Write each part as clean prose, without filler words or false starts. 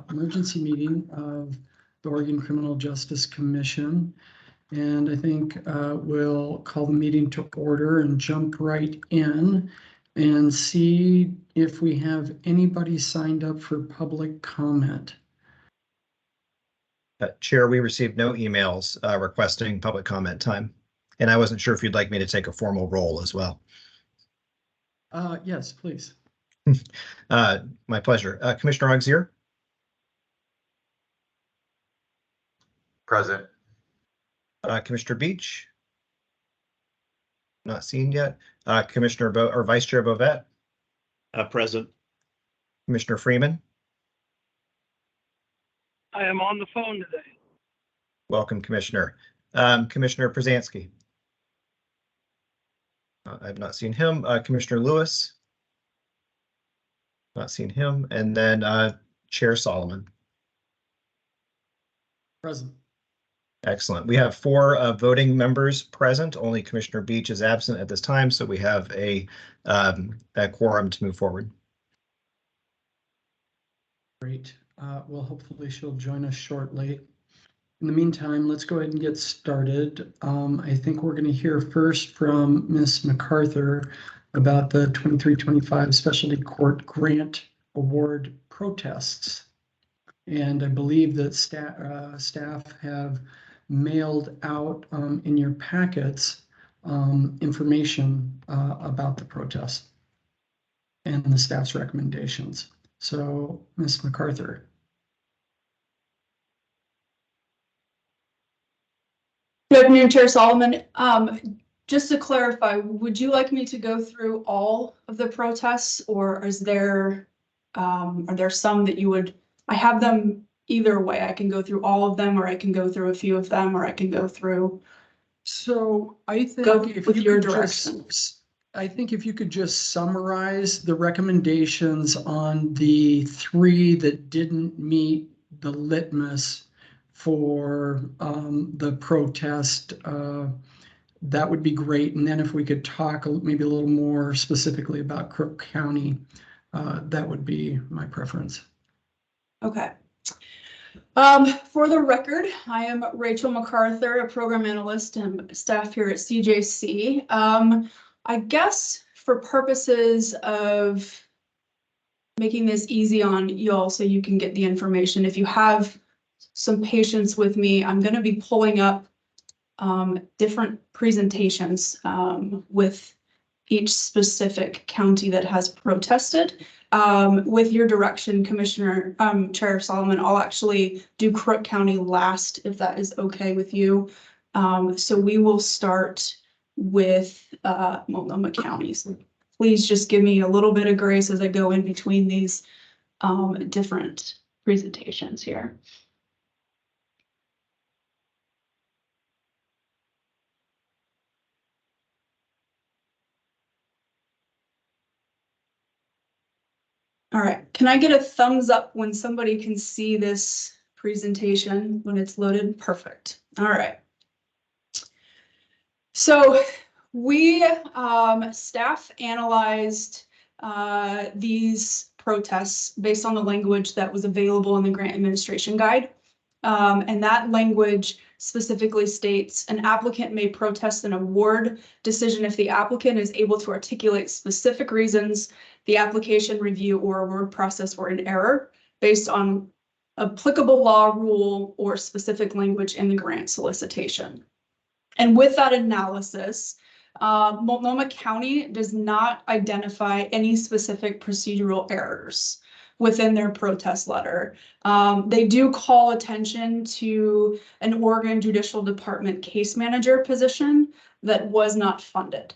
emergency meeting of the Oregon Criminal Justice Commission. And I think we'll call the meeting to order and jump right in and see if we have anybody signed up for public comment. Chair, we received no emails requesting public comment time. And I wasn't sure if you'd like me to take a formal roll as well. Yes, please. My pleasure. Commissioner Auxier? Present. Commissioner Beach? Not seen yet. Commissioner or Vice Chair Bovet? Present. Commissioner Freeman? I am on the phone today. Welcome, Commissioner. Commissioner Przanski? I've not seen him. Commissioner Lewis? Not seen him. And then Chair Solomon. Present. Excellent. We have 4 voting members present. Only Commissioner Beach is absent at this time, so we have a quorum to move forward. Great. Well, hopefully she'll join us shortly. In the meantime, let's go ahead and get started. I think we're going to hear first from Ms. MacArthur about the 23-25 Specialty Court Grant Award protests. And I believe that staff have mailed out in your packets information about the protest and the staff's recommendations. So, Ms. MacArthur. Good afternoon, Chair Solomon. Just to clarify, would you like me to go through all of the protests, or is there are there some that you would? I have them either way. I can go through all of them, or I can go through a few of them, or I can go through. So I think Go if with you your could direction. I think if you could just summarize the recommendations on the 3 that didn't meet the litmus for the protest, that would be great. And then if we could talk maybe a little more specifically about Crook County, that would be my preference. Okay. For the record, I am Rachel MacArthur, a program analyst and staff here at CJC. I guess for purposes of making this easy on y'all so you can get the information, if you have some patience with me, I'm going to be pulling up different presentations with each specific county that has protested. With your direction, Commissioner, Chair Solomon, I'll actually do Crook County last, if that is okay with you. So we will start with Multnomah County. So please just give me a little bit of grace as I go in between these different presentations here. All right, can I get a thumbs up when somebody can see this presentation when it's loaded? Perfect. All right. So we, staff analyzed these protests based on the language that was available in the grant administration guide. And that language specifically states an applicant may protest an award decision if the applicant is able to articulate specific reasons the application, review, or award process were in error based on applicable law, rule, or specific language in the grant solicitation. And with that analysis, Multnomah County does not identify any specific procedural errors within their protest letter. They do call attention to an Oregon Judicial Department case manager position that was not funded.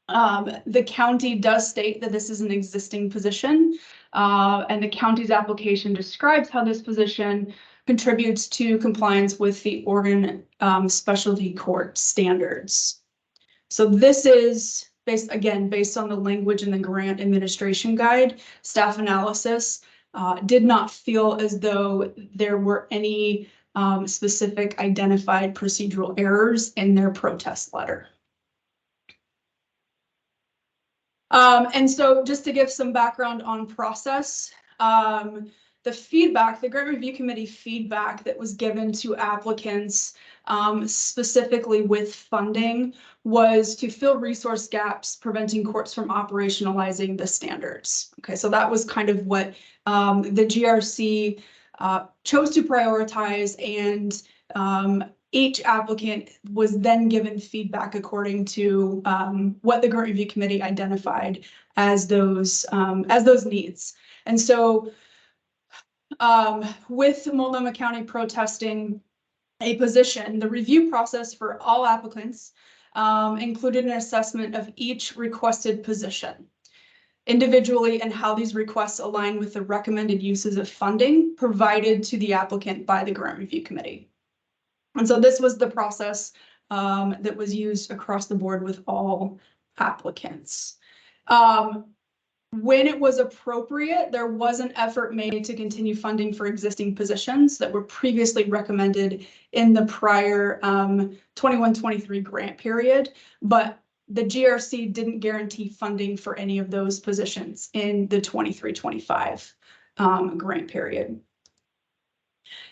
The county does state that this is an existing position, and the county's application describes how this position contributes to compliance with the Oregon specialty court standards. So this is based on the language in the grant administration guide. Staff analysis did not feel as though there were any specific identified procedural errors in their protest letter. And so just to give some background on process, the feedback, the grant review committee feedback that was given to applicants, specifically with funding, was to fill resource gaps, preventing courts from operationalizing the standards. Okay, so that was kind of what the GRC chose to prioritize, and each applicant was then given feedback according to what the grant review committee identified as those needs. And so with Multnomah County protesting a position, the review process for all applicants included an assessment of each requested position individually and how these requests align with the recommended uses of funding provided to the applicant by the grant review committee. And so this was the process that was used across the board with all applicants. When it was appropriate, there was an effort made to continue funding for existing positions that were previously recommended in the prior 21-23 grant period, but the GRC didn't guarantee funding for any of those positions in the 23-25 grant period.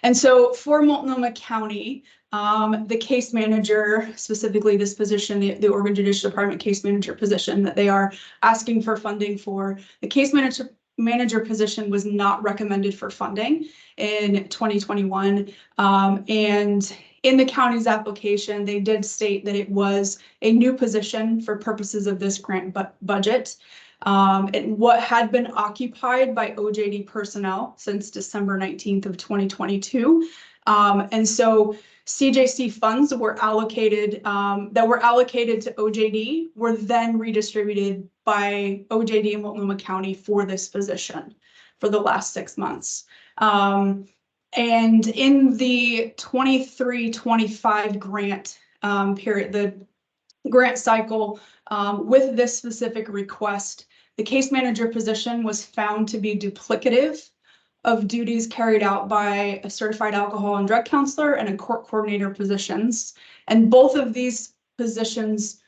And so for Multnomah County, the case manager, specifically this position, the Oregon Judicial Department case manager position that they are asking for funding for, the case manager position was not recommended for funding in 2021. And in the county's application, they did state that it was a new position for purposes of this grant budget. And what had been occupied by OJD personnel since December 19th of 2022. And so CJC funds were allocated, that were allocated to OJD were then redistributed by OJD and Multnomah County for this position for the last 6 months. And in the 23-25 grant period, the grant cycle, with this specific request, the case manager position was found to be duplicative of duties carried out by a certified alcohol and drug counselor and a court coordinator positions. And both of these positions,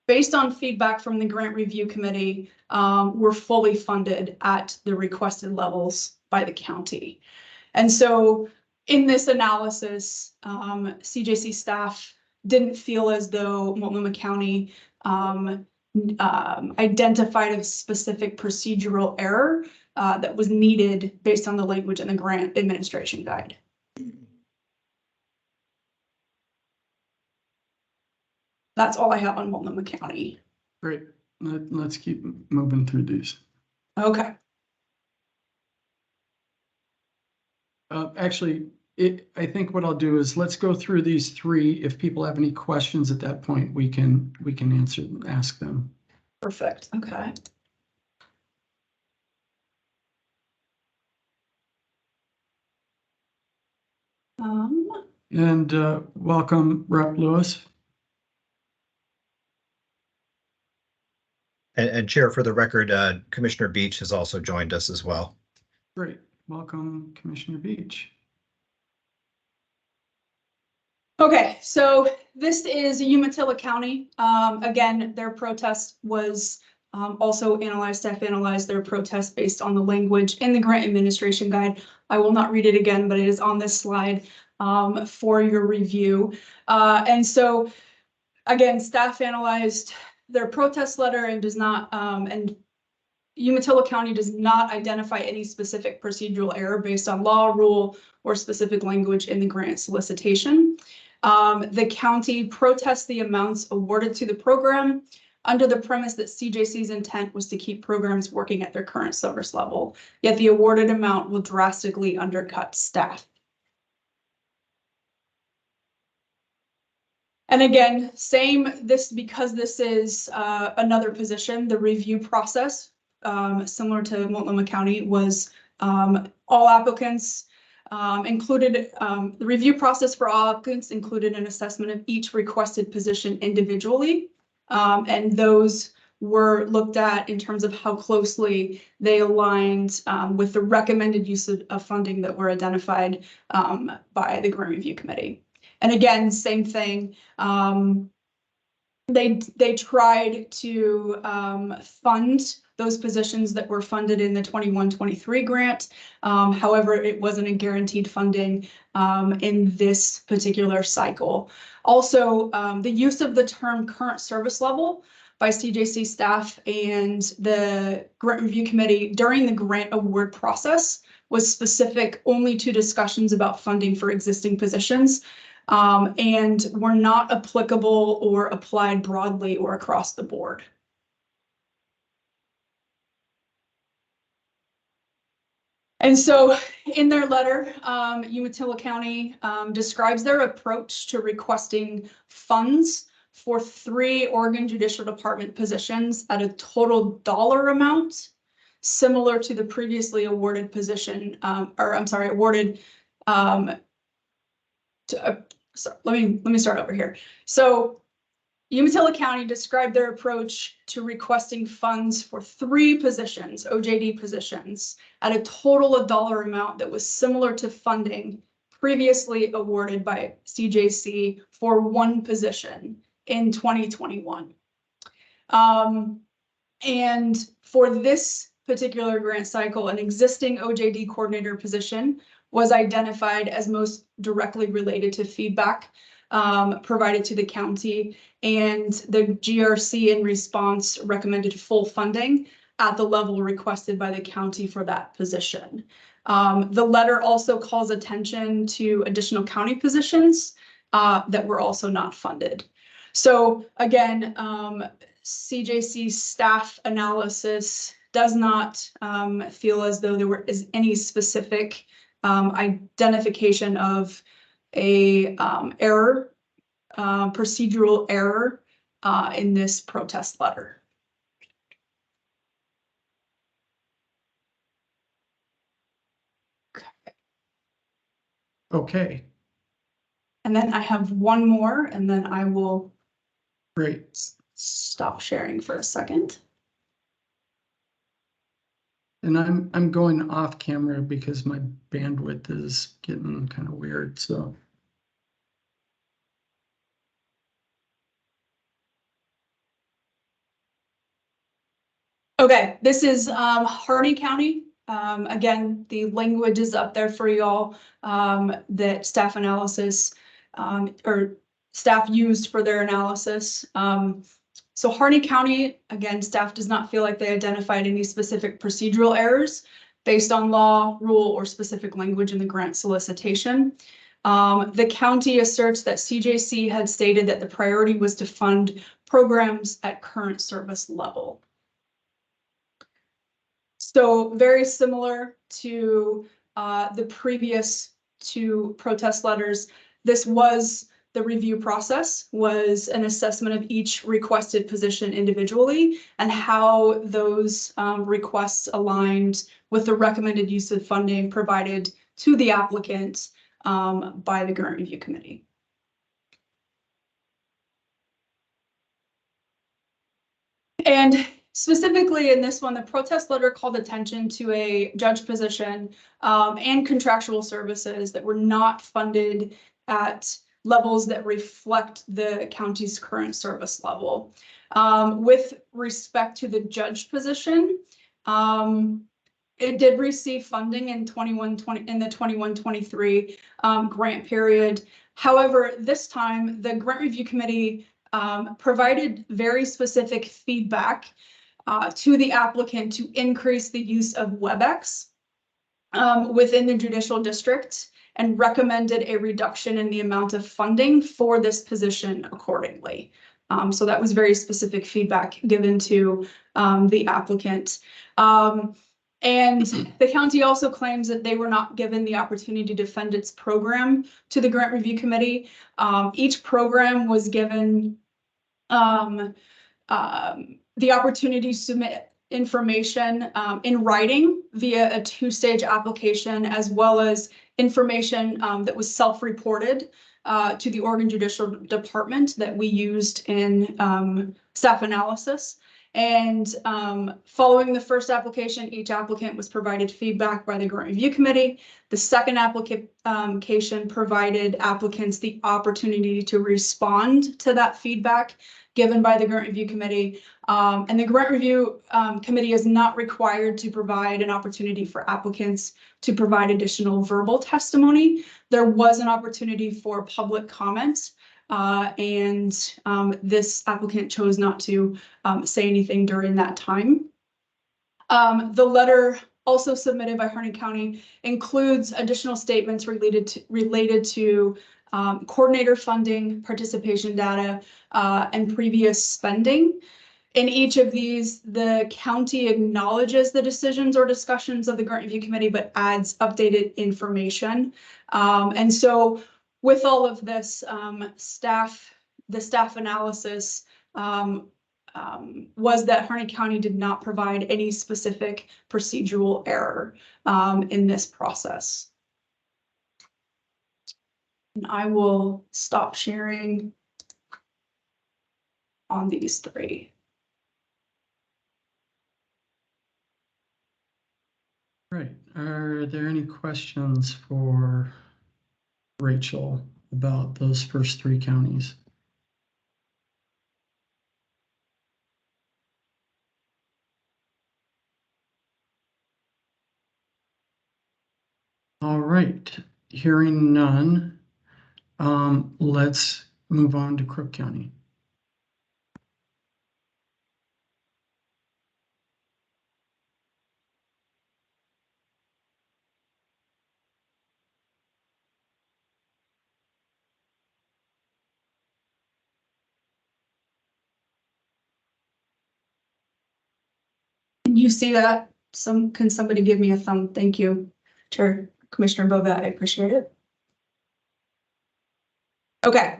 based on feedback from the grant review committee, were fully funded at the requested levels by the county. And so in this analysis, CJC staff didn't feel as though Multnomah County identified a specific procedural error that was needed based on the language in the grant administration guide. That's all I have on Multnomah County. Great. Let's keep moving through these. Okay. Actually, I think what I'll do is let's go through these three. If people have any questions at that point, we can ask them. Perfect. Okay. And welcome, Rep. Lewis. And Chair, for the record, Commissioner Beach has also joined us as well. Great. Welcome, Commissioner Beach. Okay, so this is Umatilla County. Again, their protest was also analyzed, staff analyzed their protest based on the language in the grant administration guide. I will not read it again, but it is on this slide for your review. And so again, staff analyzed their protest letter and does not, and Umatilla County does not identify any specific procedural error based on law, rule, or specific language in the grant solicitation. The county protests the amounts awarded to the program under the premise that CJC's intent was to keep programs working at their current service level, yet the awarded amount will drastically undercut staff. And again, because this is another position, the review process, similar to Multnomah County, was all applicants included, the review process for all applicants included an assessment of each requested position individually. And those were looked at in terms of how closely they aligned with the recommended use of funding that were identified by the grant review committee. And again, same thing. They tried to fund those positions that were funded in the 21-23 grant. However, it wasn't a guaranteed funding in this particular cycle. Also, the use of the term current service level by CJC staff and the grant review committee during the grant award process was specific only to discussions about funding for existing positions, and were not applicable or applied broadly or across the board. And so in their letter, Umatilla County describes their approach to requesting funds for 3 Oregon Judicial Department positions at a total dollar amount similar to the previously awarded position, awarded let me start over here. So Umatilla County described their approach to requesting funds for 3 positions, OJD positions, at a total dollar amount that was similar to funding previously awarded by CJC for 1 position in 2021. And for this particular grant cycle, an existing OJD coordinator position was identified as most directly related to feedback provided to the county, and the GRC in response recommended full funding at the level requested by the county for that position. The letter also calls attention to additional county positions that were also not funded. So again, CJC staff analysis does not feel as though there is any specific identification of a error, procedural error in this protest letter. Okay, And then I have one more, and then I will great. stop sharing for a second. And I'm going off camera because my bandwidth is getting kind of weird, so. Okay, this is Harney County. Again, the language is up there for y'all that staff analysis or staff used for their analysis. So Harney County, again, staff does not feel like they identified any specific procedural errors based on law, rule, or specific language in the grant solicitation. The county asserts that CJC had stated that the priority was to fund programs at current service level. So very similar to the previous 2 protest letters, this was the review process, was an assessment of each requested position individually and how those requests aligned with the recommended use of funding provided to the applicant by the grant review committee. And specifically in this one, the protest letter called attention to a judge position and contractual services that were not funded at levels that reflect the county's current service level. With respect to the judge position, it did receive funding in the 21-23 grant period. However, this time the grant review committee provided very specific feedback to the applicant to increase the use of WebEx within the judicial district and recommended a reduction in the amount of funding for this position accordingly. So that was very specific feedback given to the applicant. And the county also claims that they were not given the opportunity to defend its program to the grant review committee. Each program was given the opportunity to submit information in writing via a 2-stage application, as well as information that was self-reported to the Oregon Judicial Department that we used in staff analysis. And following the first application, each applicant was provided feedback by the grant review committee. The second application provided applicants the opportunity to respond to that feedback given by the grant review committee. And the grant review committee is not required to provide an opportunity for applicants to provide additional verbal testimony. There was an opportunity for public comment, and this applicant chose not to say anything during that time. The letter also submitted by Harney County includes additional statements related to coordinator funding, participation data, and previous spending. In each of these, the county acknowledges the decisions or discussions of the grant review committee, but adds updated information. And so with all of this, the staff analysis was that Harney County did not provide any specific procedural error in this process. And I will stop sharing on these three. Right. Are there any questions for Rachel about those first three counties? All right, hearing none, let's move on to Crook County. Can you see that? Can somebody give me a thumb? Thank you, Chair Commissioner Bovet. I appreciate it. Okay.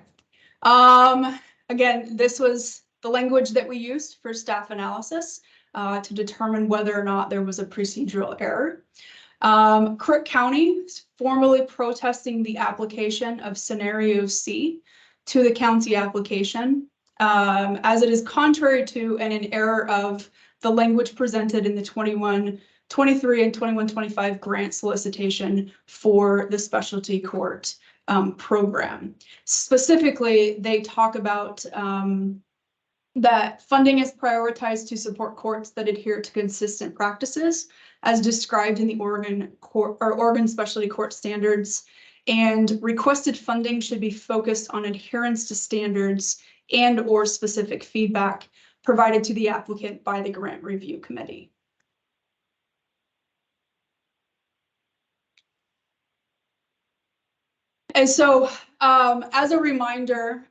Again, this was the language that we used for staff analysis to determine whether or not there was a procedural error. Crook County is formally protesting the application of scenario C to the county application, as it is contrary to and an error of the language presented in the 21-23 and 21-25 grant solicitation for the specialty court program. Specifically, they talk about that funding is prioritized to support courts that adhere to consistent practices as described in the Oregon Specialty Court Standards, and requested funding should be focused on adherence to standards and/or specific feedback provided to the applicant by the grant review committee. And so, as a reminder,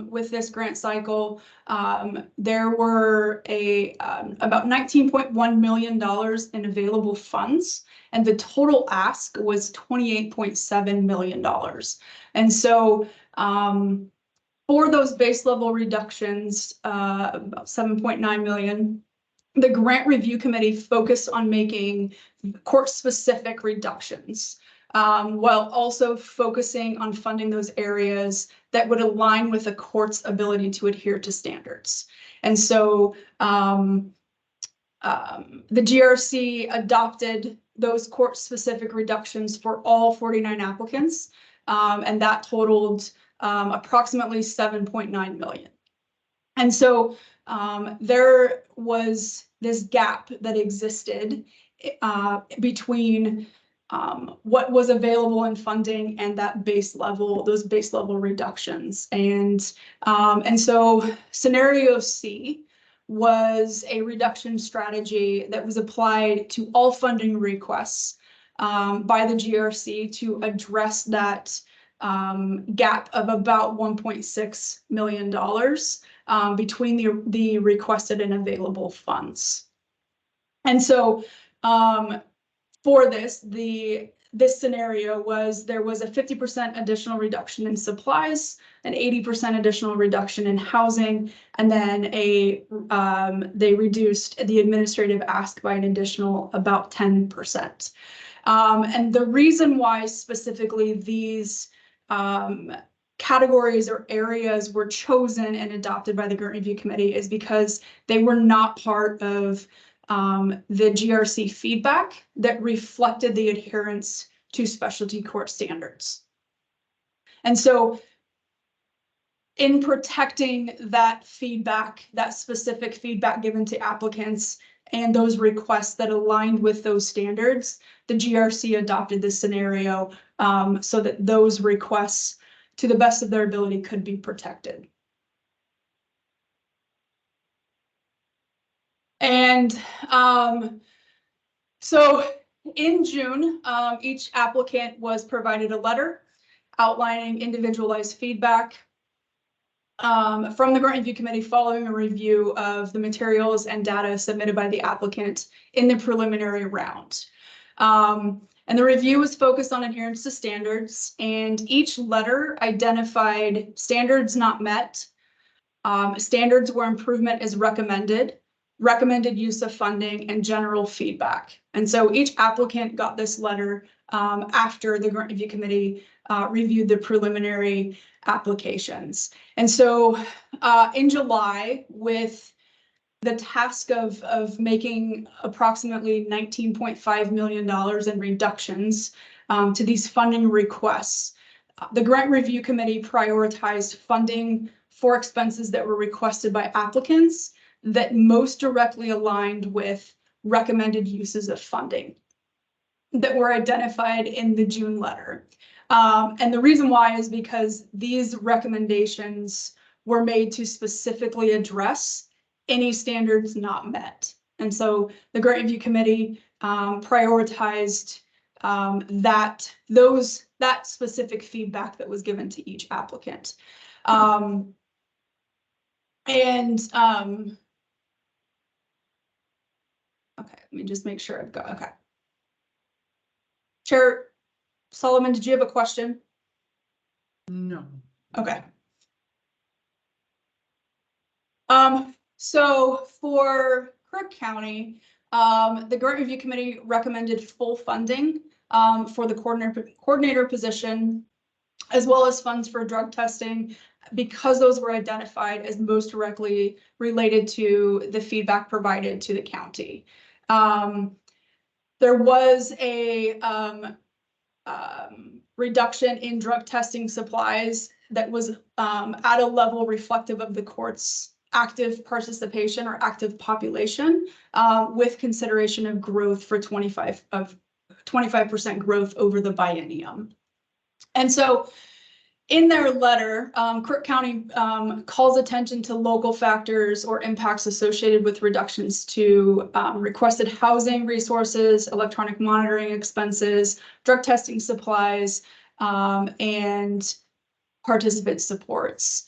with this grant cycle, there were about $19.1 million in available funds, and the total ask was $28.7 million. And so, for those base level reductions, about $7.9 million, the grant review committee focused on making court-specific reductions, while also focusing on funding those areas that would align with the court's ability to adhere to standards. And so the GRC adopted those court-specific reductions for all 49 applicants, and that totaled approximately $7.9 million. And so there was this gap that existed between what was available in funding and that those base level reductions. And so scenario C was a reduction strategy that was applied to all funding requests by the GRC to address that gap of about $1.6 million between the requested and available funds. And so for this scenario there was a 50% additional reduction in supplies, an 80% additional reduction in housing, and then they reduced the administrative ask by an additional about 10%. And the reason why specifically these categories or areas were chosen and adopted by the grant review committee is because they were not part of the GRC feedback that reflected the adherence to specialty court standards. And so in protecting that feedback, that specific feedback given to applicants and those requests that aligned with those standards, the GRC adopted this scenario so that those requests, to the best of their ability, could be protected. And so in June, each applicant was provided a letter outlining individualized feedback from the grant review committee following a review of the materials and data submitted by the applicant in the preliminary round. And the review was focused on adherence to standards, and each letter identified standards not met, standards where improvement is recommended, recommended use of funding, and general feedback. And so each applicant got this letter after the grant review committee reviewed the preliminary applications. And so in July, with the task of making approximately $19.5 million in reductions to these funding requests, the grant review committee prioritized funding for expenses that were requested by applicants that most directly aligned with recommended uses of funding that were identified in the June letter. And the reason why is because these recommendations were made to specifically address any standards not met. And so the grant review committee prioritized that specific feedback that was given to each applicant. Okay, let me just make sure I've got, okay. Chair Solomon, did you have a question? No. Okay. So for Crook County, the grant review committee recommended full funding for the coordinator position, as well as funds for drug testing, because those were identified as most directly related to the feedback provided to the county. There was a reduction in drug testing supplies that was at a level reflective of the court's active participation or active population, with consideration of growth for 25% growth over the biennium. And so in their letter, Crook County calls attention to local factors or impacts associated with reductions to requested housing resources, electronic monitoring expenses, drug testing supplies, and participant supports.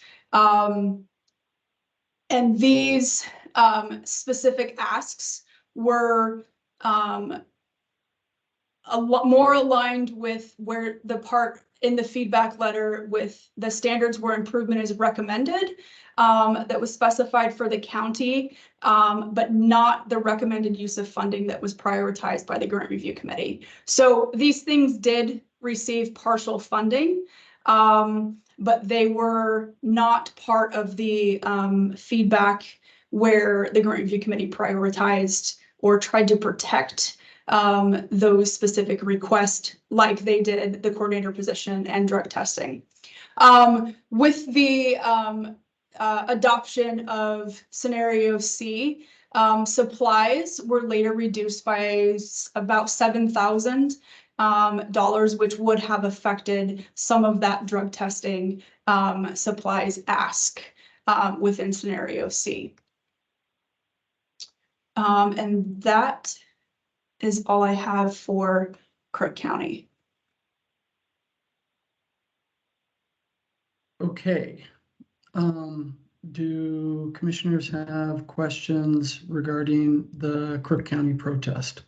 And these specific asks were a lot more aligned with where the part in the feedback letter with the standards where improvement is recommended that was specified for the county, but not the recommended use of funding that was prioritized by the grant review committee. So these things did receive partial funding, but they were not part of the feedback where the grant review committee prioritized or tried to protect those specific requests, like they did the coordinator position and drug testing. With the adoption of scenario C, supplies were later reduced by about $7,000, which would have affected some of that drug testing supplies ask within scenario C. And that is all I have for Crook County. Okay. Do commissioners have questions regarding the Crook County protest?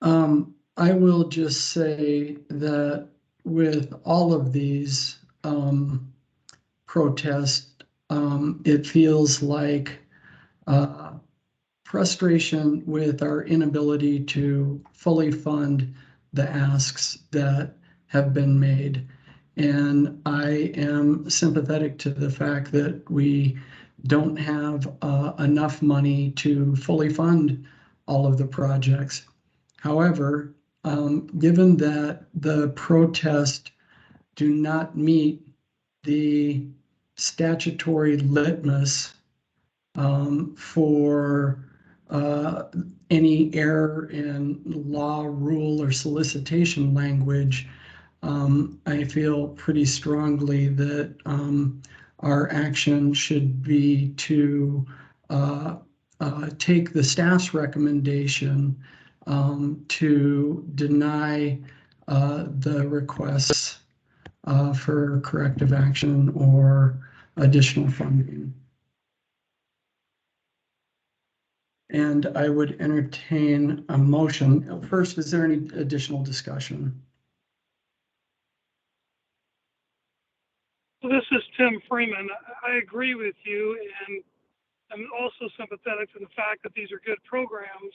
I will just say that with all of these protests, it feels like frustration with our inability to fully fund the asks that have been made. And I am sympathetic to the fact that we don't have enough money to fully fund all of the projects. However, given that the protests do not meet the statutory litmus for any error in law, rule, or solicitation language, I feel pretty strongly that our action should be to take the staff's recommendation to deny the requests for corrective action or additional funding. And I would entertain a motion. First, is there any additional discussion? This is Tim Freeman. I agree with you, and I'm also sympathetic to the fact that these are good programs.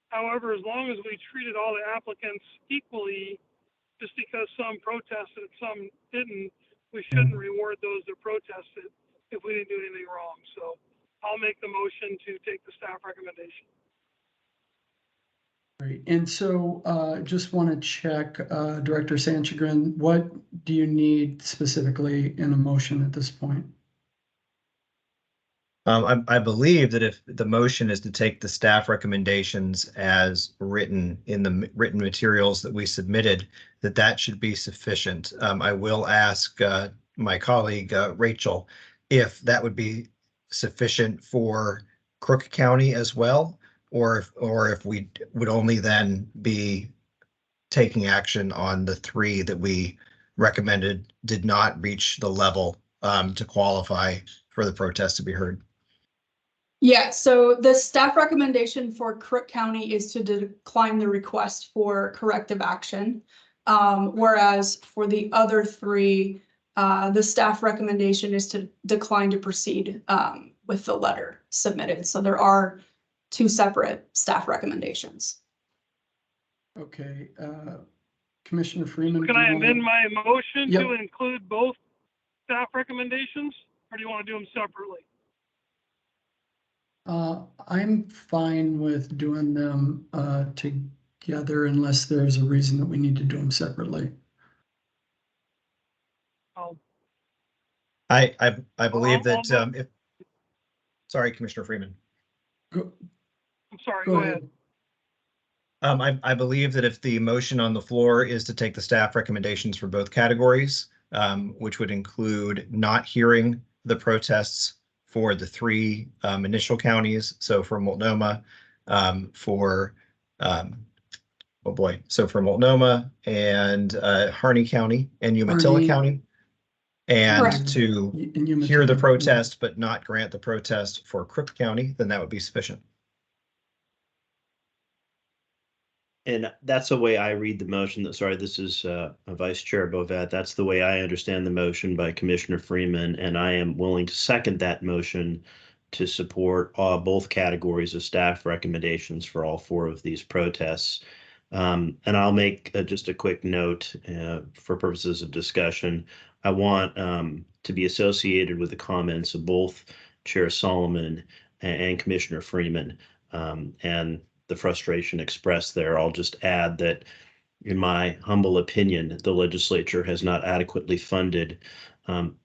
However, as long as we treated all the applicants equally, just because some protested and some didn't, we shouldn't reward those that protested if we didn't do anything wrong. So I'll make the motion to take the staff recommendation. Great. And so just want to check, Director Sanchagrin, what do you need specifically in a motion at this point? I believe that if the motion is to take the staff recommendations as written in the written materials that we submitted, that should be sufficient. I will ask my colleague Rachel if that would be sufficient for Crook County as well, or if we would only then be taking action on the 3 that we recommended did not reach the level to qualify for the protest to be heard. Yeah, so the staff recommendation for Crook County is to decline the request for corrective action. Whereas for the other 3, the staff recommendation is to decline to proceed with the letter submitted. So there are 2 separate staff recommendations. Okay, Commissioner Freeman. Can I amend my motion Yep. to include both staff recommendations, or do you want to do them separately? I'm fine with doing them together unless there's a reason that we need to do them separately. I believe I'll that sorry, Commissioner Freeman. I'm sorry, Go go ahead. ahead. I believe that if the motion on the floor is to take the staff recommendations for both categories, which would include not hearing the protests for the 3 initial counties, so for Multnomah, for Multnomah and Harney County and Umatilla Harney. County, and Correct. to And you hear the mentioned- protest but not grant the protest for Crook County, then that would be sufficient. And that's the way I read the motion. Sorry, this is Vice Chair Bovet. That's the way I understand the motion by Commissioner Freeman, and I am willing to second that motion to support both categories of staff recommendations for all 4 of these protests. And I'll make just a quick note for purposes of discussion. I want to be associated with the comments of both Chair Solomon and Commissioner Freeman, and the frustration expressed there. I'll just add that, in my humble opinion, the legislature has not adequately funded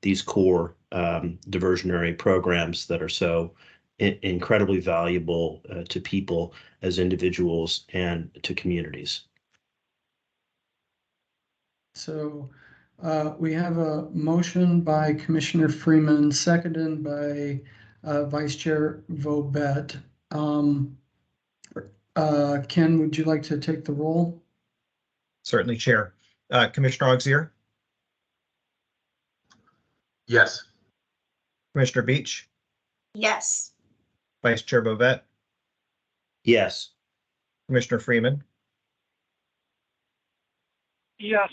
these core diversionary programs that are so incredibly valuable to people as individuals and to communities. So we have a motion by Commissioner Freeman, seconded by Vice Chair Vobet. Ken, would you like to take the roll? Certainly, Chair. Commissioner Auxier, Yes. Commissioner Beach, Yes. Vice Chair Bovet, Yes. Commissioner Freeman, Yes.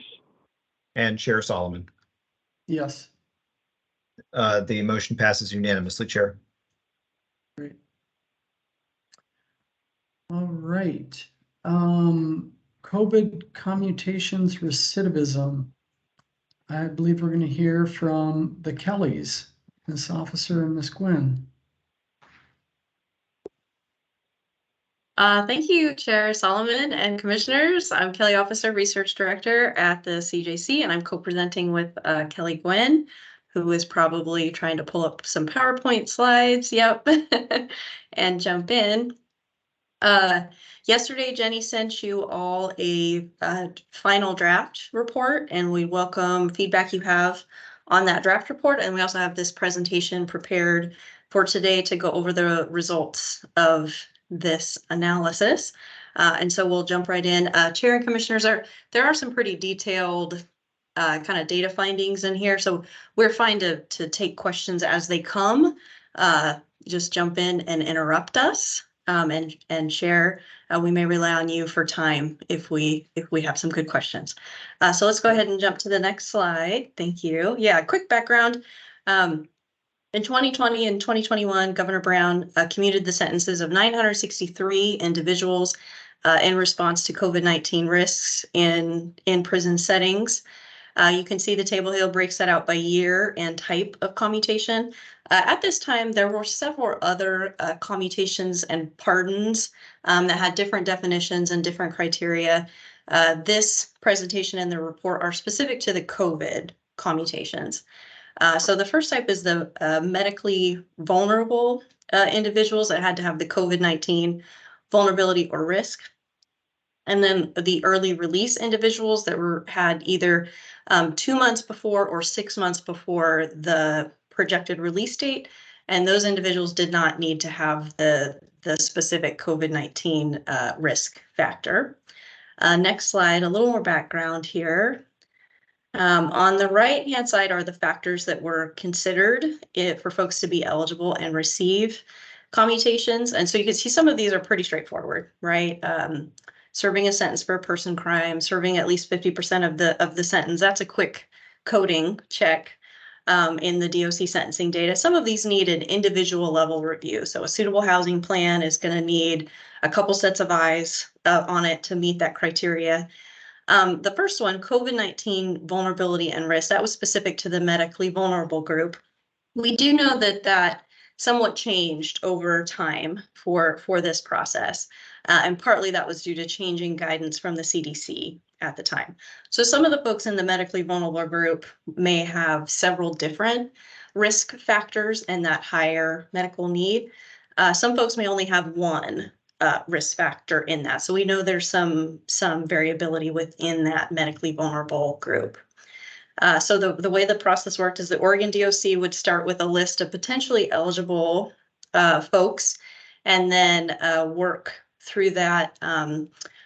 and Chair Solomon. Yes. The motion passes unanimously, Chair. Great. right. COVID commutations recidivism. I believe we're going to hear from the Kellys, Ms. Officer and Ms. Gwynn. Thank you, Chair Solomon and Commissioners. I'm Kelly Officer, Research Director at the CJC, and I'm co-presenting with Kelly Gwynn, who is probably trying to pull up some PowerPoint slides. Yep, and jump in. Yesterday, Jenny sent you all a final draft report, and we welcome feedback you have on that draft report. And we also have this presentation prepared for today to go over the results of this analysis. And so we'll jump right in. Chair and Commissioners, there are some pretty detailed kind of data findings in here. So we're fine to take questions as they come. Just jump in and interrupt us. And share. We may rely on you for time if we have some good questions. So let's go ahead and jump to the next slide. Thank you. Yeah, quick background. In 2020 and 2021, Governor Brown commuted the sentences of 963 individuals in response to COVID-19 risks in prison settings. You can see the table here breaks that out by year and type of commutation. At this time, there were several other commutations and pardons that had different definitions and different criteria. This presentation and the report are specific to the COVID commutations. So the first type is the medically vulnerable individuals that had to have the COVID-19 vulnerability or risk. And then the early release individuals that had either 2 months before or 6 months before the projected release date. And those individuals did not need to have the specific COVID-19 risk factor. Next slide, a little more background here. On the right-hand side are the factors that were considered for folks to be eligible and receive commutations. And so you can see some of these are pretty straightforward, right? Serving a sentence for a person crime, serving at least 50% of the sentence. That's a quick coding check in the DOC sentencing data. Some of these need an individual level review. So a suitable housing plan is going to need a couple sets of eyes on it to meet that criteria. The first one, COVID-19 vulnerability and risk, that was specific to the medically vulnerable group. We do know that somewhat changed over time for this process. And partly that was due to changing guidance from the CDC at the time. So some of the folks in the medically vulnerable group may have several different risk factors and that higher medical need. Some folks may only have one risk factor in that. So we know there's some variability within that medically vulnerable group. So the way the process worked is the Oregon DOC would start with a list of potentially eligible folks and then work through that,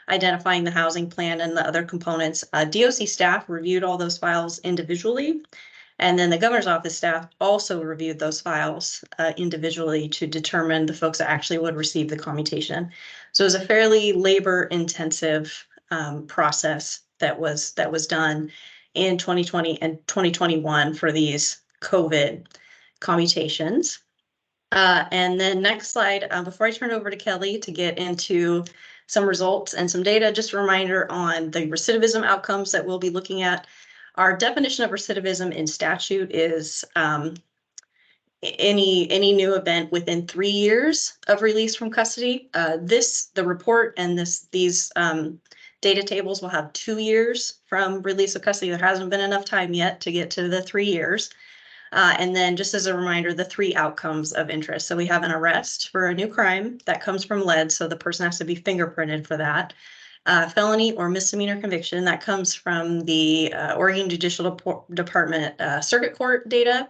identifying the housing plan and the other components. DOC staff reviewed all those files individually, and then the governor's office staff also reviewed those files individually to determine the folks that actually would receive the commutation. So it was a fairly labor-intensive process that was done in 2020 and 2021 for these COVID commutations. And then next slide, before I turn it over to Kelly to get into some results and some data, just a reminder on the recidivism outcomes that we'll be looking at. Our definition of recidivism in statute is any new event within 3 years of release from custody. The report and these data tables will have 2 years from release of custody. There hasn't been enough time yet to get to the 3 years. And then just as a reminder, the 3 outcomes of interest. So we have an arrest for a new crime that comes from lead. So the person has to be fingerprinted for that. Felony or misdemeanor conviction that comes from the Oregon Judicial Department Circuit Court data.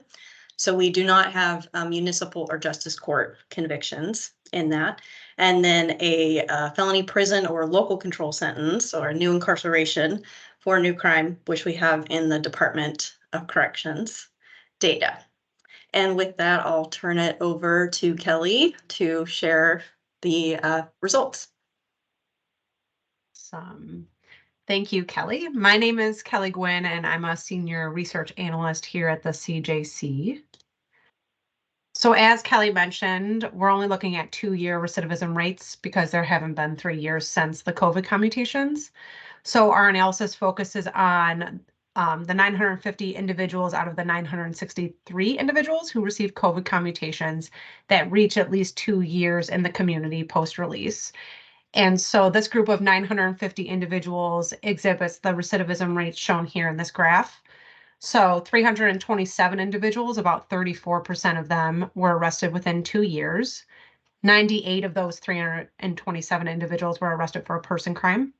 So we do not have municipal or justice court convictions in that. And then a felony prison or local control sentence or a new incarceration for a new crime, which we have in the Department of Corrections data. And with that, I'll turn it over to Kelly to share the results. Thank you, Kelly. My name is Kelly Gwynn, and I'm a senior research analyst here at the CJC. So as Kelly mentioned, we're only looking at 2-year recidivism rates because there haven't been 3 years since the COVID commutations. So our analysis focuses on the 950 individuals out of the 963 individuals who received COVID commutations that reach at least 2 years in the community post-release. And so this group of 950 individuals exhibits the recidivism rates shown here in this graph. So 327 individuals, about 34% of them, were arrested within 2 years. 98 of those 327 individuals were arrested for a person crime.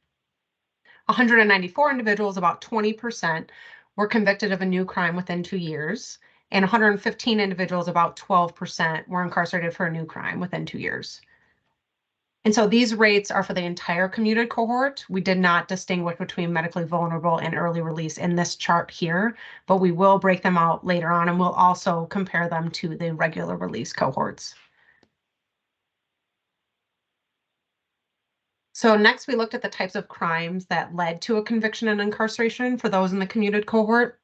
194 individuals, about 20%, were convicted of a new crime within 2 years. And 115 individuals, about 12%, were incarcerated for a new crime within 2 years. And so these rates are for the entire commuted cohort. We did not distinguish between medically vulnerable and early release in this chart here, but we will break them out later on, and we'll also compare them to the regular release cohorts. So next we looked at the types of crimes that led to a conviction and incarceration for those in the commuted cohort.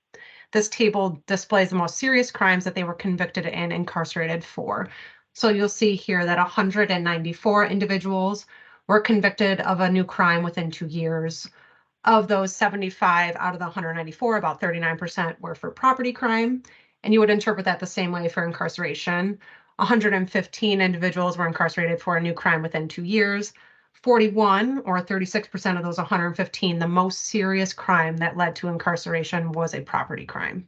This table displays the most serious crimes that they were convicted and incarcerated for. So you'll see here that 194 individuals were convicted of a new crime within 2 years. Of those, 75 out of the 194, about 39%, were for property crime. And you would interpret that the same way for incarceration. 115 individuals were incarcerated for a new crime within 2 years. 41, or 36% of those 115, the most serious crime that led to incarceration was a property crime.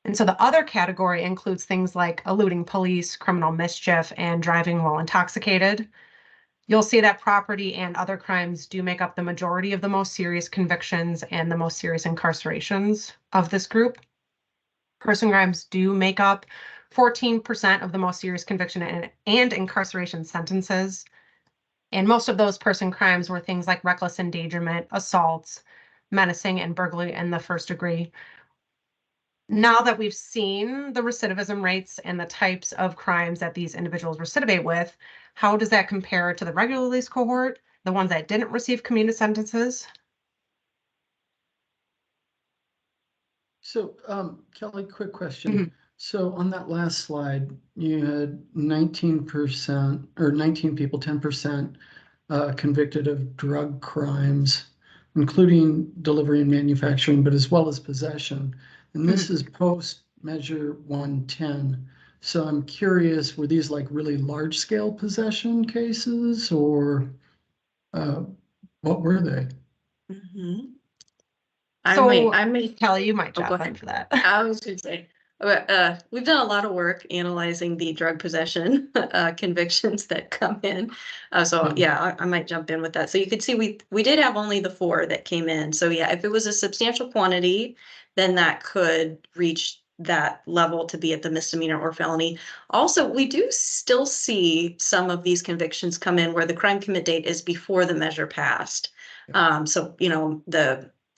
And so the other category includes things like eluding police, criminal mischief, and driving while intoxicated. You'll see that property and other crimes do make up the majority of the most serious convictions and the most serious incarcerations of this group. Person crimes do make up 14% of the most serious conviction and incarceration sentences. And most of those person crimes were things like reckless endangerment, assaults, menacing, and burglary in the first degree. Now that we've seen the recidivism rates and the types of crimes that these individuals recidivate with, how does that compare to the regular release cohort, the ones that didn't receive commuted sentences? So, Kelly, quick question. So on that last slide, you had 19% or 19 people, 10% convicted of drug crimes, including delivery and manufacturing, but as well as possession. And this is post measure 110. So I'm curious, were these like really large scale possession cases, or what were they? Mhm. So, I may, Kelly, you might go jump in ahead. for that. I was gonna say, we've done a lot of work analyzing the drug possession convictions that come in. So yeah, I might jump in with that. So you could see we did have only the 4 that came in. So yeah, if it was a substantial quantity, then that could reach that level to be at the misdemeanor or felony. Also, we do still see some of these convictions come in where the crime commit date is before the measure passed. So you know,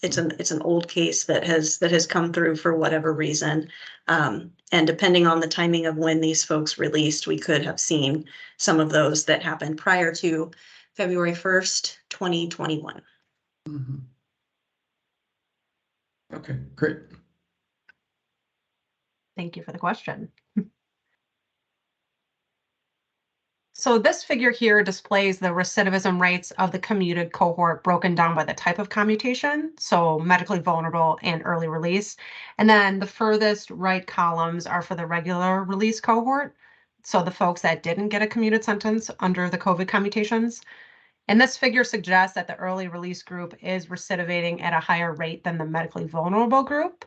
it's an old case that has come through for whatever reason. And depending on the timing of when these folks released, we could have seen some of those that happened prior to February 1st, 2021. Mhm. Okay, great. Thank you for the question. So this figure here displays the recidivism rates of the commuted cohort broken down by the type of commutation, so medically vulnerable and early release. And then the furthest right columns are for the regular release cohort, so the folks that didn't get a commuted sentence under the COVID commutations. And this figure suggests that the early release group is recidivating at a higher rate than the medically vulnerable group,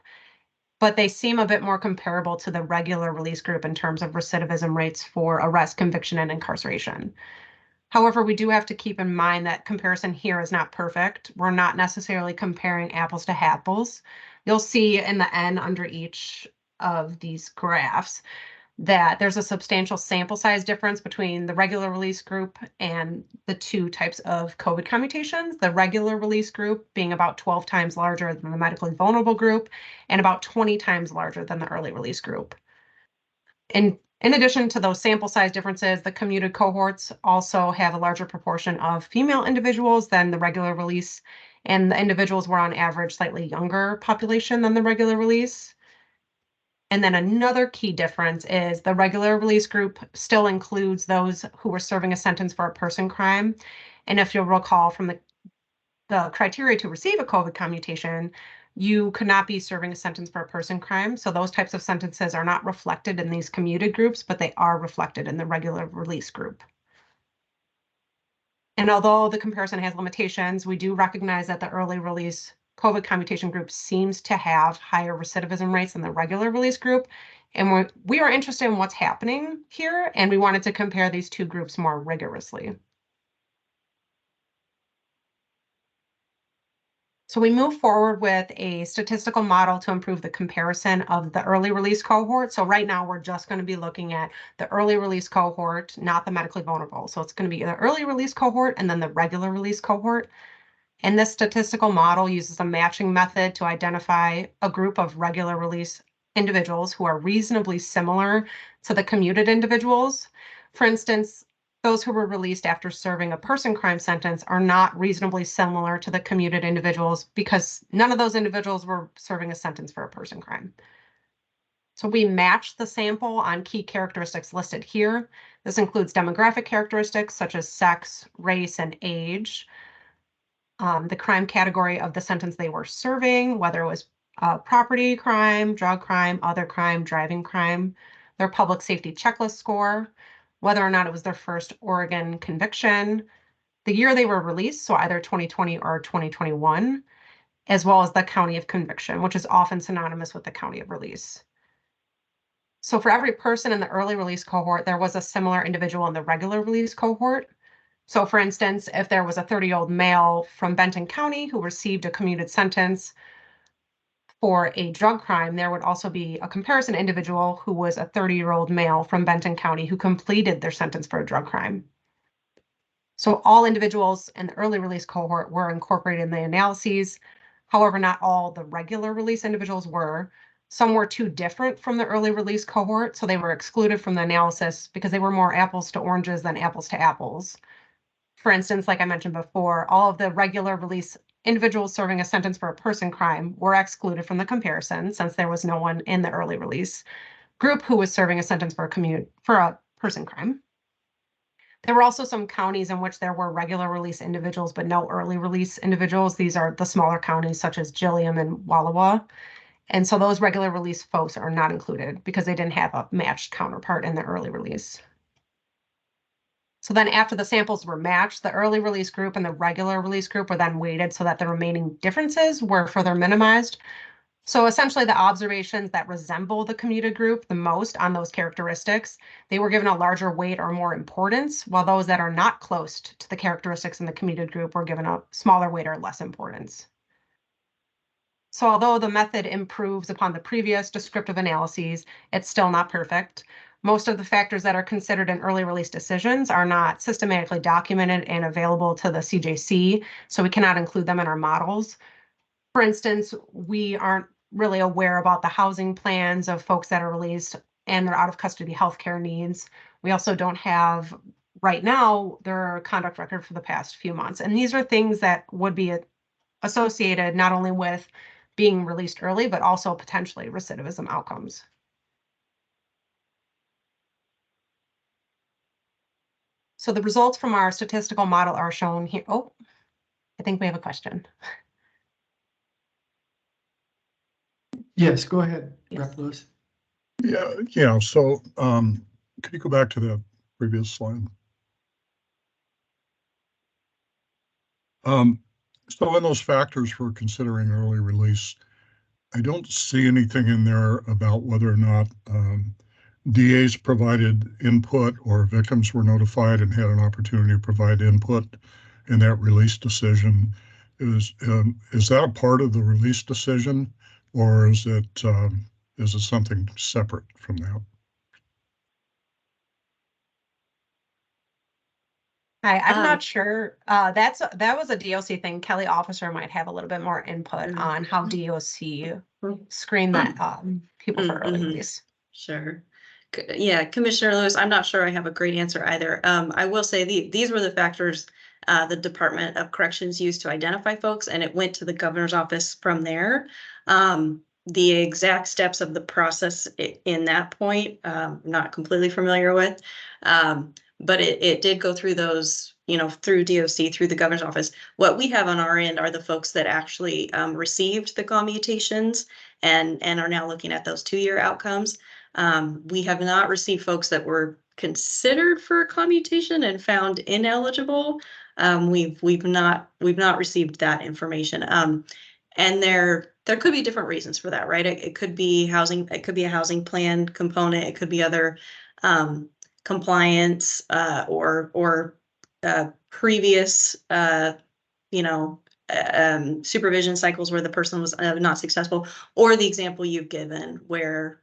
but they seem a bit more comparable to the regular release group in terms of recidivism rates for arrest, conviction, and incarceration. However, we do have to keep in mind that comparison here is not perfect. We're not necessarily comparing apples to apples. You'll see in the N under each of these graphs that there's a substantial sample size difference between the regular release group and the 2 types of COVID commutations, the regular release group being about 12 times larger than the medically vulnerable group and about 20 times larger than the early release group. In addition to those sample size differences, the commuted cohorts also have a larger proportion of female individuals than the regular release, and the individuals were on average slightly younger population than the regular release. And then another key difference is the regular release group still includes those who were serving a sentence for a person crime. And if you'll recall from the criteria to receive a COVID commutation, you could not be serving a sentence for a person crime. So those types of sentences are not reflected in these commuted groups, but they are reflected in the regular release group. And although the comparison has limitations, we do recognize that the early release COVID commutation group seems to have higher recidivism rates than the regular release group. And we are interested in what's happening here, and we wanted to compare these two groups more rigorously. So we move forward with a statistical model to improve the comparison of the early release cohort. So right now we're just going to be looking at the early release cohort, not the medically vulnerable. So it's going to be the early release cohort and then the regular release cohort. And this statistical model uses a matching method to identify a group of regular release individuals who are reasonably similar to the commuted individuals. For instance, those who were released after serving a person crime sentence are not reasonably similar to the commuted individuals because none of those individuals were serving a sentence for a person crime. So we match the sample on key characteristics listed here. This includes demographic characteristics such as sex, race, and age, the crime category of the sentence they were serving, whether it was property crime, drug crime, other crime, driving crime, their public safety checklist score, whether or not it was their first Oregon conviction, the year they were released, so either 2020 or 2021, as well as the county of conviction, which is often synonymous with the county of release. So for every person in the early release cohort, there was a similar individual in the regular release cohort. So for instance, if there was a 30-year-old male from Benton County who received a commuted sentence for a drug crime, there would also be a comparison individual who was a 30-year-old male from Benton County who completed their sentence for a drug crime. So all individuals in the early release cohort were incorporated in the analyses. However, not all the regular release individuals were. Some were too different from the early release cohort, so they were excluded from the analysis because they were more apples to oranges than apples to apples. For instance, like I mentioned before, all of the regular release individuals serving a sentence for a person crime were excluded from the comparison since there was no one in the early release group who was serving a sentence for a person crime. There were also some counties in which there were regular release individuals, but no early release individuals. These are the smaller counties such as Gilliam and Wallowa. And so those regular release folks are not included because they didn't have a matched counterpart in the early release. So then after the samples were matched, the early release group and the regular release group were then weighted so that the remaining differences were further minimized. So essentially the observations that resemble the commuted group the most on those characteristics, they were given a larger weight or more importance, while those that are not close to the characteristics in the commuted group were given a smaller weight or less importance. So although the method improves upon the previous descriptive analyses, it's still not perfect. Most of the factors that are considered in early release decisions are not systematically documented and available to the CJC, so we cannot include them in our models. For instance, we aren't really aware about the housing plans of folks that are released and their out of custody healthcare needs. We also don't have right now their conduct record for the past few months. And these are things that would be associated not only with being released early, but also potentially recidivism outcomes. So the results from our statistical model are shown here. Oh, I think we have a question. Yes, go ahead, Yes. Rep. Lewis. Yeah. So could you go back to the previous slide? So in those factors for considering early release, I don't see anything in there about whether or not DAs provided input or victims were notified and had an opportunity to provide input in that release decision. Is that a part of the release decision, or is it something separate from that? I'm not sure. That was a DOC thing. Kelly Officer might have a little bit more input on how DOC screen that people for early release. Sure. Yeah, Commissioner Lewis, I'm not sure I have a great answer either. I will say these were the factors the Department of Corrections used to identify folks, and it went to the governor's office from there. the exact steps of the process in that point, not completely familiar with. But it did go through those, you know, through DOC, through the governor's office. What we have on our end are the folks that actually received the commutations and are now looking at those 2-year outcomes. We have not received folks that were considered for a commutation and found ineligible. We've not received that information. And there could be different reasons for that, right? It could be housing, it could be a housing plan component, it could be other compliance or previous you know, supervision cycles where the person was not successful, or the example you've given where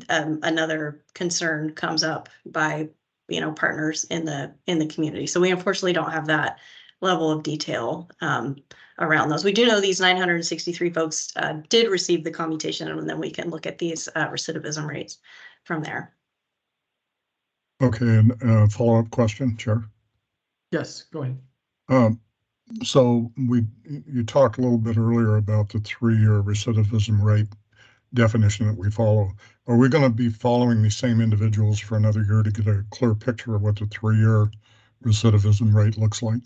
another concern comes up by, you know, partners in the community. So we unfortunately don't have that level of detail around those. We do know these 963 folks did receive the commutation, and then we can look at these recidivism rates from there. Okay, and follow-up question, Chair. Yes, go ahead. So you talked a little bit earlier about the 3-year recidivism rate definition that we follow. Are we going to be following the same individuals for another year to get a clear picture of what the 3-year recidivism rate looks like?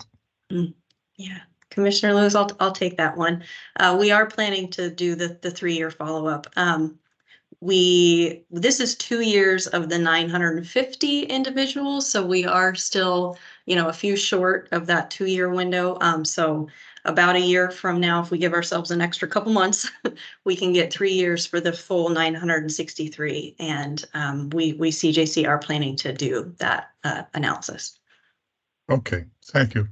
Yeah, Commissioner Lewis, I'll take that one. We are planning to do the 3-year follow-up. This is 2 years of the 950 individuals, so we are still, you know, a few short of that 2-year window. So about a year from now, if we give ourselves an extra couple months, we can get 3 years for the full 963. And we CJC are planning to do that analysis. Okay, thank you.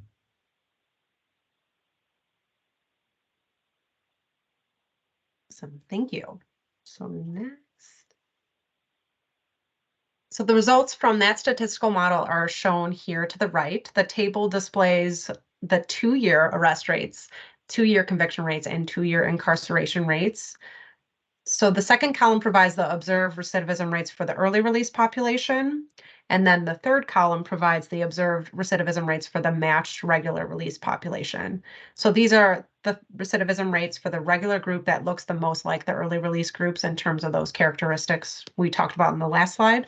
Awesome, thank you. So next. So the results from that statistical model are shown here to the right. The table displays the 2-year arrest rates, 2-year conviction rates, and 2-year incarceration rates. So the second column provides the observed recidivism rates for the early release population. And then the third column provides the observed recidivism rates for the matched regular release population. So these are the recidivism rates for the regular group that looks the most like the early release groups in terms of those characteristics we talked about in the last slide.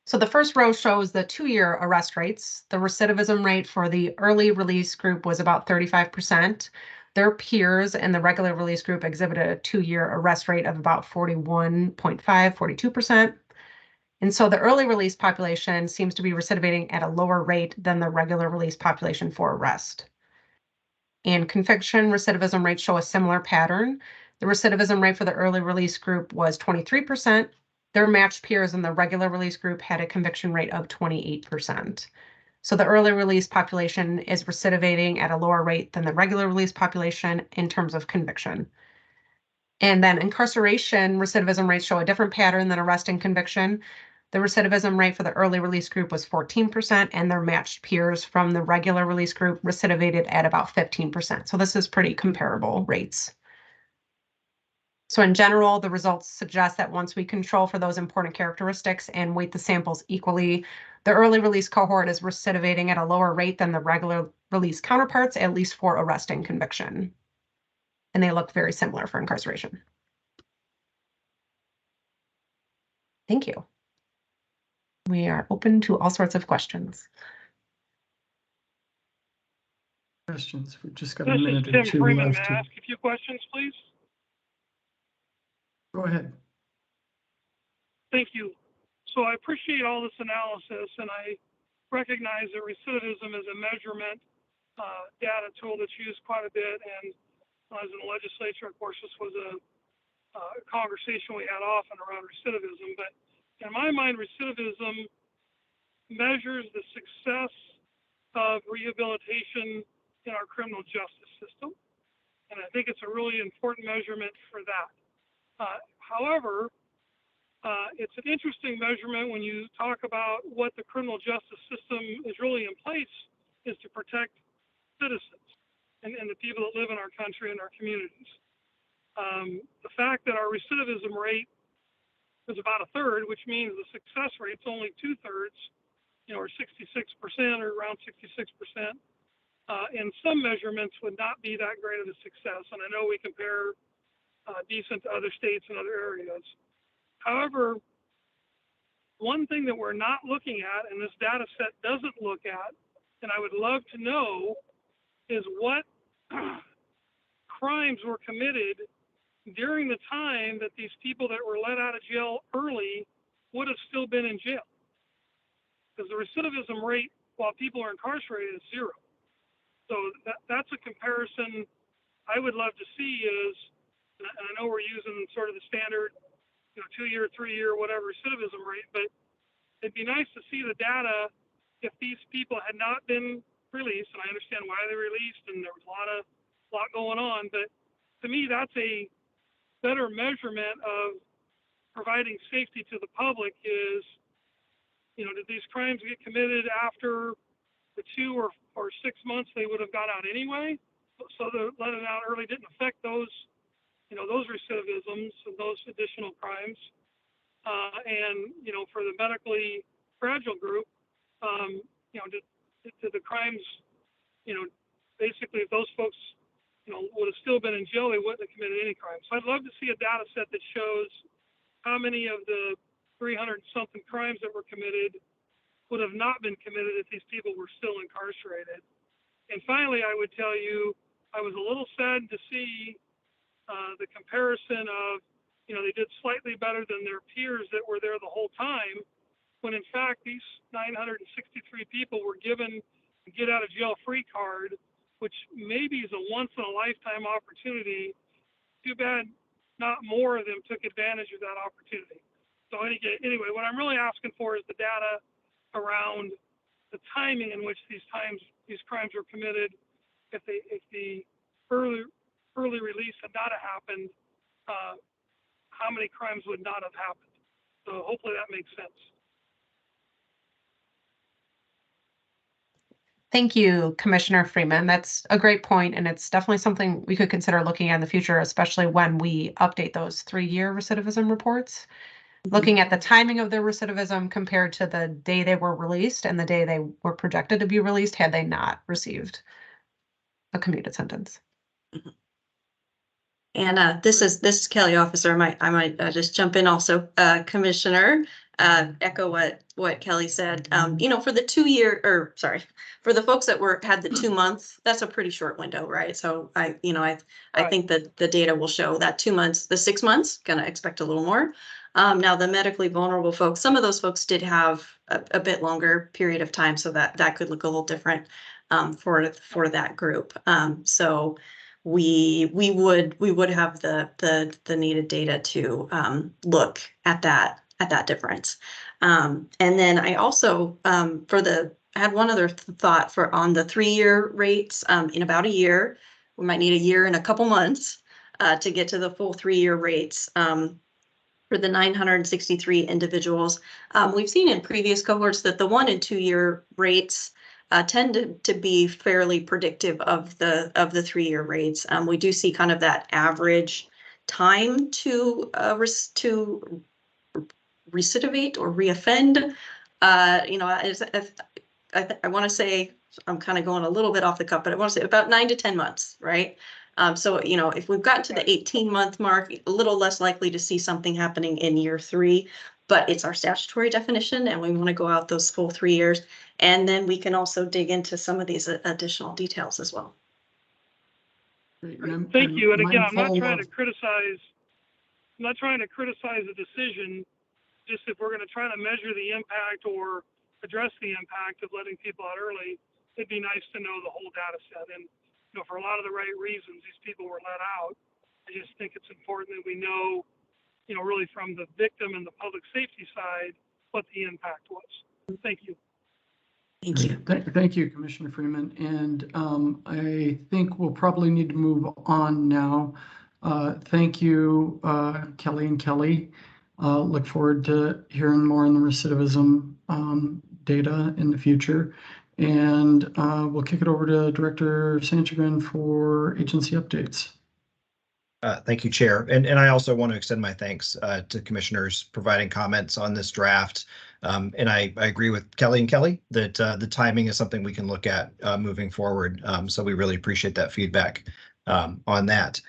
So the first row shows the 2-year arrest rates. The recidivism rate for the early release group was about 35%. Their peers in the regular release group exhibited a 2-year arrest rate of about 41.5, 42%. And so the early release population seems to be recidivating at a lower rate than the regular release population for arrest. And conviction recidivism rates show a similar pattern. The recidivism rate for the early release group was 23%. Their matched peers in the regular release group had a conviction rate of 28%. So the early release population is recidivating at a lower rate than the regular release population in terms of conviction. And then incarceration recidivism rates show a different pattern than arrest and conviction. The recidivism rate for the early release group was 14%, and their matched peers from the regular release group recidivated at about 15%. So this is pretty comparable rates. So in general, the results suggest that once we control for those important characteristics and weight the samples equally, the early release cohort is recidivating at a lower rate than the regular release counterparts, at least for arrest and conviction. And they look very similar for incarceration. Thank you. We are open to all sorts of questions. Questions? We've just got This a is minute or Tim two Freeman. May left. I ask a few questions, please? Go ahead. Thank you. So I appreciate all this analysis, and I recognize that recidivism is a measurement data tool that's used quite a bit. And when I was in the legislature, of course, this was a conversation we had often around recidivism. But in my mind, recidivism measures the success of rehabilitation in our criminal justice system. And I think it's a really important measurement for that. However, it's an interesting measurement when you talk about what the criminal justice system is really in place is to protect citizens and the people that live in our country and our communities. The fact that our recidivism rate is about 1/3, which means the success rate's only 2/3, or 66% or around 66%. and some measurements would not be that great of a success. And I know we compare decent to other states and other areas. However, one thing that we're not looking at, and this data set doesn't look at, and I would love to know, is what crimes were committed during the time that these people that were let out of jail early would have still been in jail. Because the recidivism rate while people are incarcerated is 0. So that's a comparison I would love to see is, and I know we're using sort of the standard, 2-year, 3-year, whatever recidivism rate, but it'd be nice to see the data if these people had not been released, and I understand why they released, and there was a lot going on, but to me, that's a better measurement of providing safety to the public is, did these crimes get committed after the 2 or 6 months they would have got out anyway? So the letting out early didn't affect those, those recidivisms and those additional crimes. And, for the medically fragile group, did the crimes, basically if those folks, would have still been in jail, they wouldn't have committed any crime. So I'd love to see a data set that shows how many of the 300-something crimes that were committed would have not been committed if these people were still incarcerated. And finally, I would tell you, I was a little sad to see the comparison of, they did slightly better than their peers that were there the whole time, when in fact, these 963 people were given a get out of jail free card, which maybe is a once in a lifetime opportunity. Too bad not more of them took advantage of that opportunity. So anyway, what I'm really asking for is the data around the timing in which these crimes were committed. If the early release had not happened, how many crimes would not have happened? So hopefully that makes sense. Thank you, Commissioner Freeman. That's a great point, and it's definitely something we could consider looking at in the future, especially when we update those 3-year recidivism reports. Looking at the timing of their recidivism compared to the day they were released and the day they were projected to be released had they not received a commuted sentence. And this is Kelly, officer. I might just jump in also, Commissioner. Echo what Kelly said. For the 2-year, or sorry, for the folks that had the 2 months, that's a pretty short window, right? So I think that the data will show that 2 months, the 6 months, gonna expect a little more. Now the medically vulnerable folks, some of those folks did have a bit longer period of time, so that could look a little different for that group. So we would have the needed data to look at that difference. And then I also I had one other thought on the 3-year rates. In about a year, we might need a year and a couple months to get to the full 3-year rates. For the 963 individuals, we've seen in previous cohorts that the 1- and 2-year rates tend to be fairly predictive of the 3-year rates. We do see kind of that average time to recidivate or reoffend. I want to say, I'm kind of going a little bit off the cuff, but I want to say about 9 to 10 months, right? So, if we've gotten to the 18-month mark, a little less likely to see something happening in year 3, but it's our statutory definition and we want to go out those full 3 years. And then we can also dig into some of these additional details as well. Thank you. And again, I'm not trying to criticize the decision. Just if we're going to try to measure the impact or address the impact of letting people out early, it'd be nice to know the whole data set. And for a lot of the right reasons, these people were let out. I just think it's important that we know, really from the victim and the public safety side, what the impact was. Thank you. Thank you. Thank you, Commissioner Freeman. And I think we'll probably need to move on now. Thank you, Kelly and Kelly. Look forward to hearing more on the recidivism data in the future. And we'll kick it over to Director Sanchagrin for agency updates. Thank you, Chair. And I also want to extend my thanks to commissioners providing comments on this draft. And I agree with Kelly and Kelly that the timing is something we can look at moving forward. So we really appreciate that feedback on that.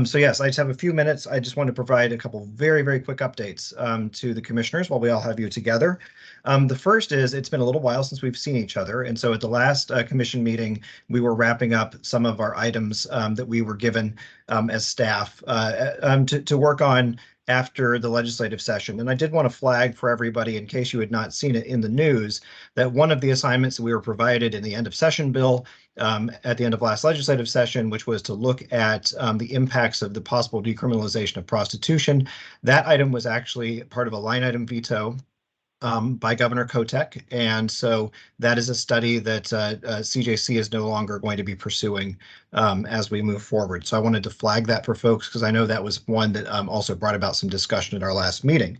So yes, I just have a few minutes. I just want to provide a couple very, very quick updates to the commissioners while we all have you together. The first is it's been a little while since we've seen each other. And so at the last commission meeting, we were wrapping up some of our items that we were given as staff to work on after the legislative session. And I did want to flag for everybody, in case you had not seen it in the news, that one of the assignments that we were provided in the end of session bill at the end of last legislative session, which was to look at the impacts of the possible decriminalization of prostitution. That item was actually part of a line item veto by Governor Kotek. And so that is a study that CJC is no longer going to be pursuing as we move forward. So I wanted to flag that for folks because I know that was one that also brought about some discussion at our last meeting.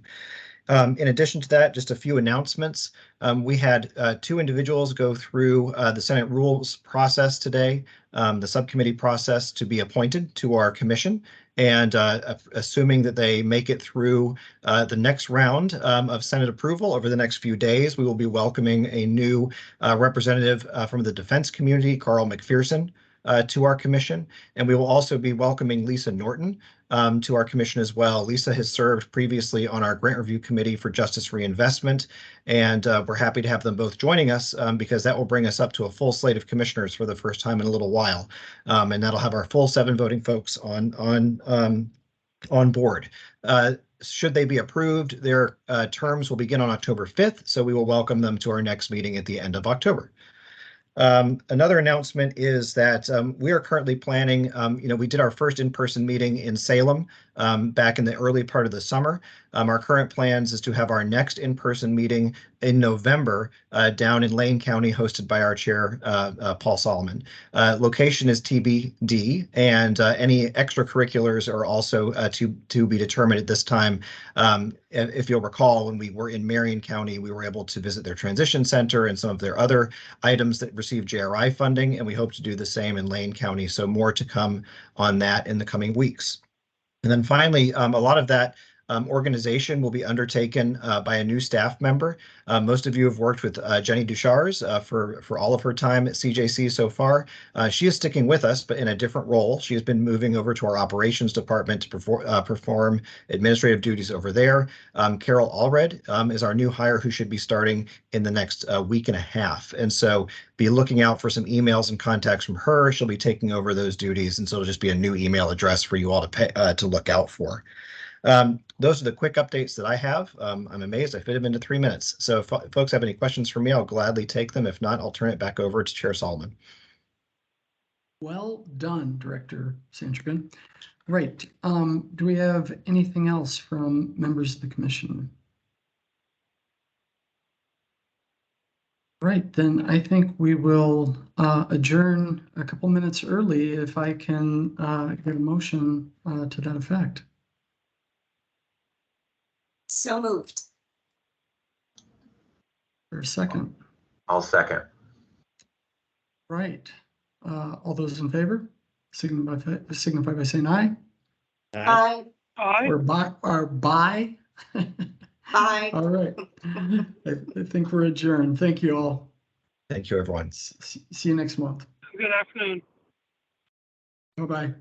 In addition to that, just a few announcements. We had 2 individuals go through the Senate rules process today, the subcommittee process to be appointed to our commission. And assuming that they make it through the next round of Senate approval over the next few days, we will be welcoming a new representative from the defense community, Carl McPherson, to our commission. And we will also be welcoming Lisa Norton to our commission as well. Lisa has served previously on our grant review committee for justice reinvestment, and we're happy to have them both joining us because that will bring us up to a full slate of commissioners for the first time in a little while, and that'll have our full 7 voting folks on board. Should they be approved, their terms will begin on October 5th, so we will welcome them to our next meeting at the end of October. Another announcement is that we are currently planning, we did our first in-person meeting in Salem back in the early part of the summer. Our current plans is to have our next in-person meeting in November down in Lane County, hosted by our chair, Paul Solomon. Location is TBD, and any extracurriculars are also to be determined at this time. If you'll recall, when we were in Marion County, we were able to visit their transition center and some of their other items that received JRI funding, and we hope to do the same in Lane County. So more to come on that in the coming weeks. And then finally, a lot of that organization will be undertaken by a new staff member. Most of you have worked with Jenny Duchars for all of her time at CJC so far. She is sticking with us, but in a different role. She has been moving over to our operations department to perform administrative duties over there. Carol Allred is our new hire who should be starting in the next week and a half. And so be looking out for some emails and contacts from her. She'll be taking over those duties. And so it'll just be a new email address for you all to look out for. Those are the quick updates that I have. I'm amazed I fit them into 3 minutes. So if folks have any questions for me, I'll gladly take them. If not, I'll turn it back over to Chair Solomon. Well done, Director Santrigan. Right. Do we have anything else from members of the commission? Right, then I think we will adjourn a couple minutes early if I can get a motion to that effect. So moved. For a second. I'll second. Right. All those in favor, signify by saying aye. Aye. Aye. Or bye. Aye. All right. I think we're adjourned. Thank you all. Thank you, everyone. See you next month. Good afternoon. Bye-bye.